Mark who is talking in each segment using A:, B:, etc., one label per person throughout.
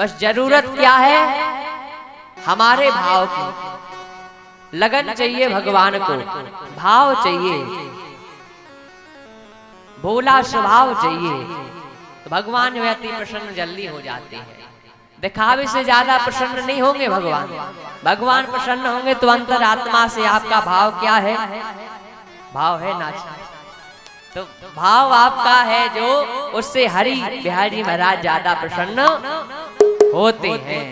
A: बस जरूरत क्या है, हमारे भाव की लगन चाहिए, भगवान को भाव चाहिए, भोला स्वभाव चाहिए, तो भगवान जो अति प्रसन्न जल्दी हो जाते हैं। दिखावे से ज्यादा प्रसन्न नहीं होंगे भगवान। भगवान प्रसन्न होंगे तो अंतरात्मा से आपका भाव क्या है, भाव है नाच। तो भाव आपका है जो, उससे हरि बिहारी महाराज ज्यादा प्रसन्न होते हैं।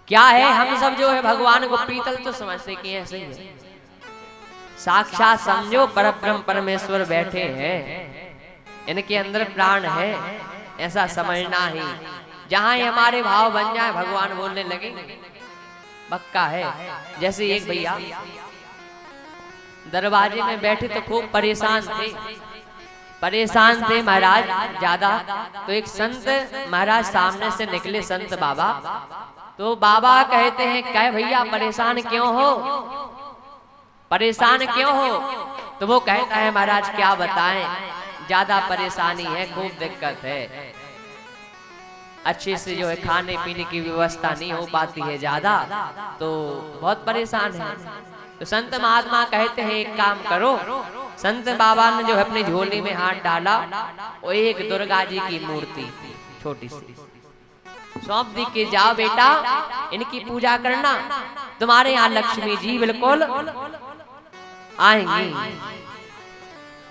A: क्या है, हम सब जो है भगवान को पीतल तो समझते कि ऐसे ही है, साक्षात समझो परब्रह्म परमेश्वर बैठे हैं, इनके अंदर प्राण है, ऐसा समझना ही। जहां ही हमारे भाव बन जाए भगवान बोलने लगे, पक्का है। जैसे एक भैया दरवाजे में बैठे तो खूब परेशान थे महाराज ज्यादा। तो एक संत महाराज सामने से निकले, संत बाबा। तो बाबा कहते हैं, क्या भैया परेशान क्यों हो, परेशान क्यों हो? तो वो कहता है, महाराज क्या बताएं, ज्यादा परेशानी है, खूब दिक्कत है, अच्छे से जो है खाने पीने की व्यवस्था नहीं हो पाती है ज्यादा, तो बहुत परेशान है। तो संत महात्मा कहते हैं, एक काम करो। संत बाबा ने जो है अपनी झोली में हाथ डाला, वो एक दुर्गा जी की मूर्ति छोटी सी सौंप दी कि जाओ बेटा, इनकी पूजा करना, तुम्हारे यहाँ लक्ष्मी जी बिल्कुल आएंगी,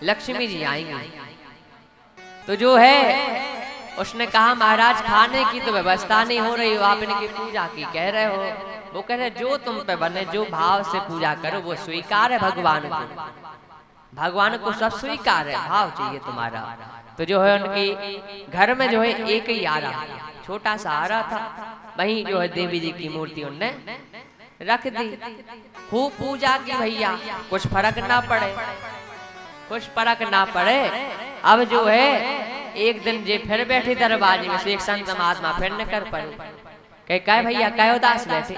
A: लक्ष्मी जी आएंगी। तो जो है उसने कहा, महाराज खाने की तो व्यवस्था नहीं हो रही हो, आप इनकी पूजा की कह रहे हो। वो कह रहे, जो तुम पे बने, जो भाव से पूजा करो वो स्वीकार है भगवान को, भगवान को सब स्वीकार है, भाव चाहिए तुम्हारा। तो जो है उनकी घर में जो है एक ही आरा, छोटा सा आरा था, वहीं जो है देवी जी की मूर्ति उनने रख दी। खूब पूजा की भैया, कुछ फर्क ना पड़े, कुछ फर्क ना पड़े। अब जो है एक दिन जे फिर बैठे दरबार में से, एक संत महात्मा फिर न कर पड़े, कहे भैया क्या उदास बैठे?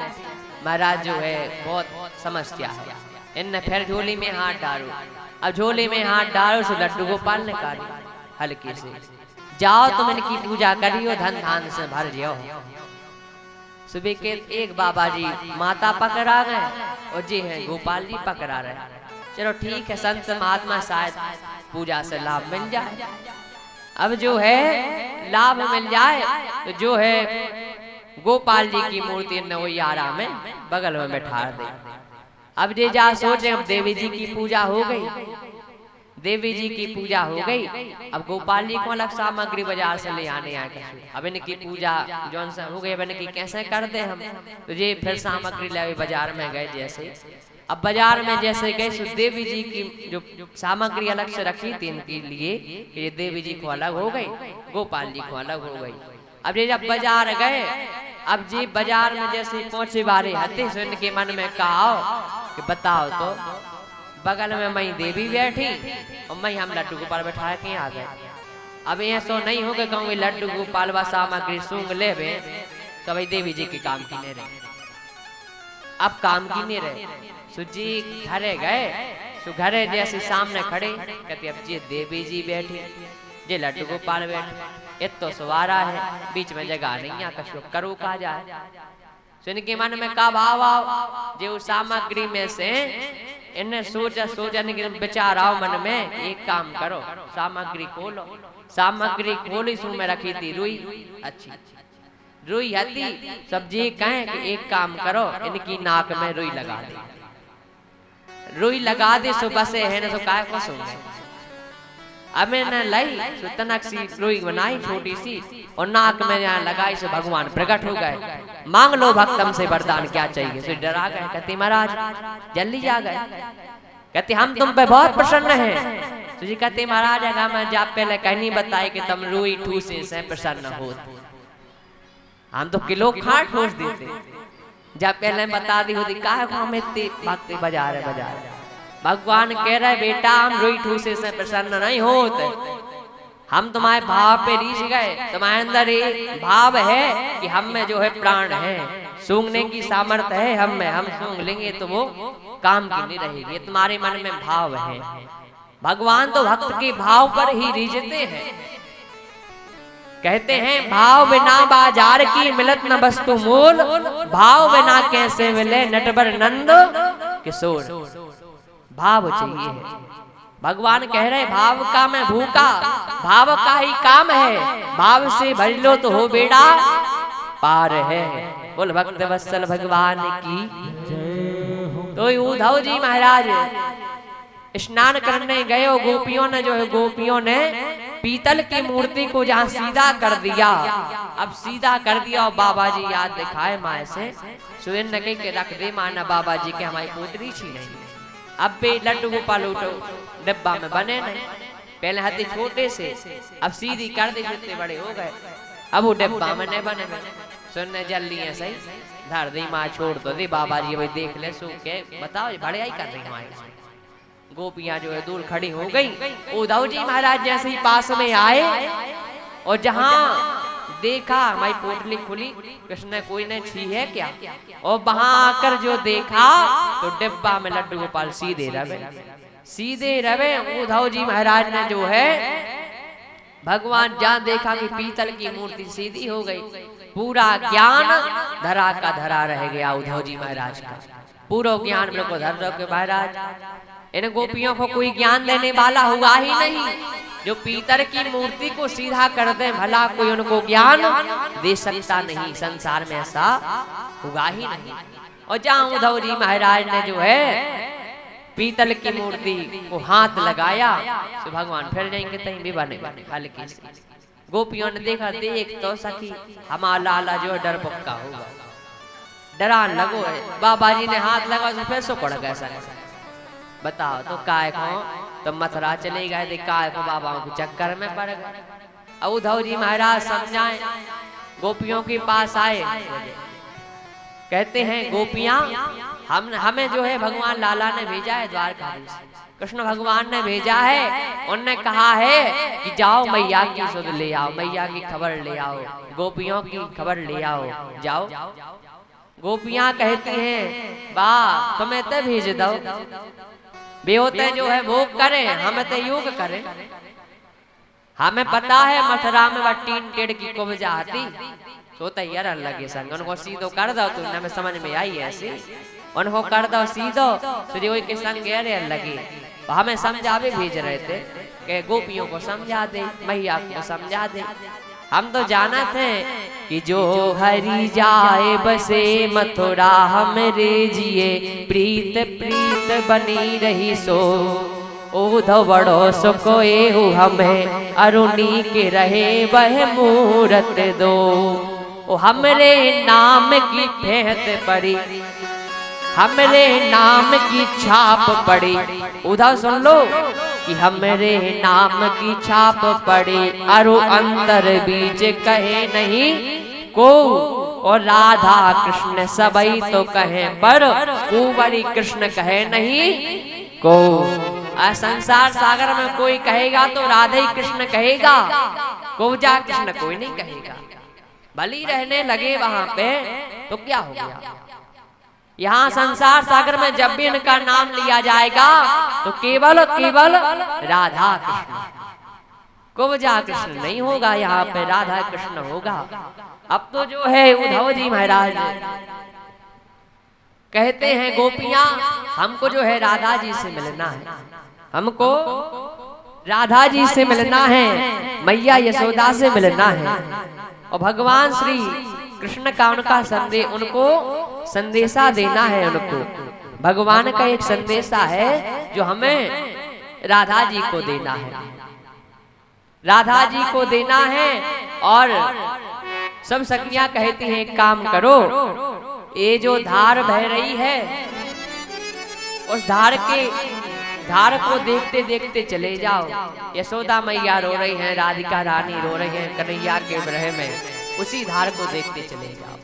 A: महाराज जो है बहुत समस्या है। इनने फिर झोली में हाथ डालो। अब झोली में हाथ डालो तो लड्डू गोपाल ने कहा हल्के से, जाओ तुम इनकी पूजा करियो, धन धान से भर जाओ। सुबह के एक बाबा जी माता पकड़ा गए और जी है गोपाल जी पकड़ा रहे। चलो ठीक है, संत महात्मा शायद पूजा से लाभ मिल जाए। अब जो है लाभ मिल जाए तो जो है गोपाल जी की मूर्ति ने वही आरा में बगल में बैठा दे। अब जे जा सोचे, अब देवी जी की पूजा हो गई, देवी जी की पूजा हो गई। अब गोपाल जी को अलग सामग्री बाजार से ले आने आए। अब इनकी पूजा जौन सा हो गई, अब इनकी कैसे कर दे हम? तो ये फिर सामग्री ले बाजार में गए। जैसे अब बाजार में जैसे गए, तो देवी जी की जो सामग्री अलग से रखी थी इनके लिए, ये देवी जी को अलग हो गई, गोपाल जी को अलग हो गई। अब ये जब बाजार गए, अब जी बाजार में जैसे पहुंचे बारे हते, तो इनके मन में कहा कि बताओ तो, बगल में मई देवी बैठी और मई हम लड्डू गोपाल बैठा के आ गए। अब ये सो नहीं हो गए, कहूँगे लड्डू गोपाल व सामग्री सूंघ ले तो भाई देवी जी के काम की नहीं रहे। अब काम की नहीं रहे, सुजी घरे गए, सो घरे जैसे सामने खड़े, कहते अब जी देवी जी बैठी, जे लड्डू गोपाल बैठे, इतो सवारा है, बीच में जगह नहीं है, कशो करो का जाए। सो इनके मन में का भाव आओ, जो सामग्री में से इन्हें सोचा विचार आओ मन में, एक काम करो सामग्री खोलो। सामग्री खोली, सू में रखी थी रुई, अच्छी रुई हती। सब्जी कहें कि एक काम करो, इनकी नाक में रुई लगा दे, रुई लगा दे, सो बसे है ना, सो काय फंसो। अब मैंने लाई तनक सी रुई बनाई छोटी सी, और नाक में यहाँ लगाई, से भगवान प्रकट हो गए। मांग लो भक्तम से वरदान क्या चाहिए। सो डरा गए, कहते महाराज जल्दी आ गए, कहते हम तुम पे बहुत प्रसन्न हैं। तो जी कहते महाराज अगर मैं जा पहले कहनी बताए कि तुम रुई ठूसे से प्रसन्न हो, हम तो किलो खाट ठोस देते, जब पहले बता दी होती काहे को हम इतनी भक्ति बजा रहे। भगवान कह रहे बेटा हम रुई ठूसे से प्रसन्न नहीं होते, हम तुम्हारे भाव पे रीझ गए। तुम्हारे अंदर ये भाव है कि हम में जो है प्राण है, सूंघने की सामर्थ्य है हम में, हम सूंघ लेंगे तो वो काम की नहीं रहेगी। ये तुम्हारे मन में भाव है। भगवान तो भक्त के भाव पर ही रीझते हैं। कहते हैं भाव बिना बाजार की मिलत न वस्तु मूल, भाव बिना कैसे मिले नटवर नंद किशोर। भाव चाहिए। भगवान कह रहे भाव का मैं भूखा, भाव का ही काम है, भाव से भर लो तो हो बेड़ा पार है। बोल भक्त वत्सल भगवान की। तो उद्धव जी महाराज स्नान करने गए, गोपियों ने जो है गोपियों ने पीतल की मूर्ति को जहाँ सीधा कर दिया, अब सीधा कर दिया और बाबा जी याद दिखाए माए से सुरेंद्र के रख दे माना बाबा जी के हमारी पोतरी छी नहीं। अब बे लड्डू गोपाल उठो डिब्बा में बने नहीं, पहले हाथी छोटे से अब सीधी कर दी, जितने बड़े हो गए अब वो डिब्बा में नहीं बने। सुनने जल्दी है सही धर दी माँ छोड़ तो दे बाबा जी भाई देख ले सो के बताओ बड़े आई कर रही माँ। गोपियां जो है दूर खड़ी हो गई। उद्धव जी महाराज जैसे ही पास में आए और जहां देखा हमारी पोटली खुली, कृष्ण ने कोई ने छी है क्या, और वहां आकर जो देखा तो डिब्बा में लड्डू गोपाल सीधे रवे। उद्धव जी महाराज ने जो है भगवान जहां देखा कि पीतल की मूर्ति सीधी हो गई, पूरा ज्ञान धरा का धरा रह गया। उद्धव जी महाराज का पूरा ज्ञान को धर के महाराज इन गोपियों को कोई ज्ञान देने वाला हुआ ही नहीं। जो पीतल की मूर्ति को सीधा कर दे भला कोई उनको ज्ञान दे सकता नहीं, संसार में ऐसा हुआ ही नहीं। और जहाँ उद्धव जी महाराज ने जो है पीतल की मूर्ति को हाथ लगाया तो भगवान फिर जाएंगे कहीं भी बने हल्की से। गोपियों ने देखा देख तो सखी हमारा लाला जो है डर पक्का होगा, डरान लगो है। बाबा जी ने हाथ लगा तो फिर सुकड़ गए सर। बताओ तो काय को तो मथुरा चले गए थे, काय को बाबाओं के चक्कर में पड़ गए। अब उद्धव जी महाराज समझाए, गोपियों के पास आए, कहते हैं गोपियां हमें जो है भगवान लाला ने भेजा है द्वारकाधीश, कृष्ण भगवान ने भेजा है। उनने कहा है कि जाओ मैया की सुध ले आओ, मैया की खबर ले आओ, गोपियों की खबर ले आओ, जाओ। गोपियां कहती हैं वाह तुम्हें तो भेज दो, बेहोते जो है वो करें हमें तो योग करें। हमें पता है मथुरा में वह टेढ़ की को जाती तो तैयार लगे संग, उनको सीधो कर दो तो हमें समझ में आई ऐसी, उनको कर दो सीधो सूर्य के संग गहरे लगे। हमें समझावे भेज रहे थे कि गोपियों को समझा दे, मैया को समझा दे। हम तो जाना थे कि जो हरि जाए बसे मथुरा हमरे जिए, प्रीत प्रीत बनी रही सो उद्धव बड़ो सुको एहु हमें अरुणी के रहे वह मूरत दो। ओ हमरे नाम की फेहत पड़ी, हमरे नाम की छाप पड़ी। उद्धव सुन लो कि हमरे नाम की छाप पड़ी, अरु अंतर बीच कहे नहीं को, और राधा कृष्ण सबई तो कहे पर कुंवरी कृष्ण कहे नहीं को। संसार सागर में कोई कहेगा तो राधे कृष्ण कहेगा, कुब्जा कृष्ण कोई नहीं कहेगा। बलि रहने लगे वहां पे तो क्या हो गया। यहाँ संसार सागर में जब भी इनका नाम लिया जाएगा तो केवल केवल राधा कृष्ण, कुब्जा कृष्ण नहीं होगा, यहाँ पे राधा कृष्ण होगा। अब तो जो है उद्धव जी महाराज कहते हैं गोपियां हमको जो है राधा जी से मिलना है, हमको राधा जी से मिलना है, मैया यशोदा से मिलना है। और भगवान श्री कृष्ण का उनका संदेश, उनको संदेशा देना है। उनको भगवान का एक संदेशा है जो हमें राधा जी को देना है, राधा जी को देना है। और सब सखियां कहती हैं एक काम करो, ये जो धार बह रही है उस धार को देखते देखते चले जाओ। यशोदा मैया रो रही हैं, राधिका रानी रो रही हैं कन्हैया के विरह में, उसी धार को देखते चले जाओ।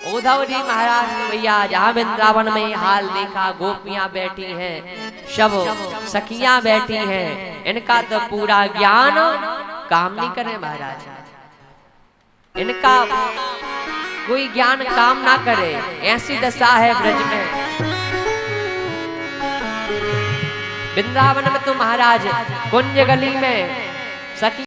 A: उद्धव जी महाराज भैया जहाँ वृंदावन में हाल देखा, गोपियां बैठी हैं, सब सखियां बैठी हैं, इनका तो पूरा ज्ञान काम नहीं करे महाराज, इनका कोई ज्ञान काम ना करे, ऐसी दशा है ब्रज में। वृंदावन में तो महाराज कुंज गली में सखी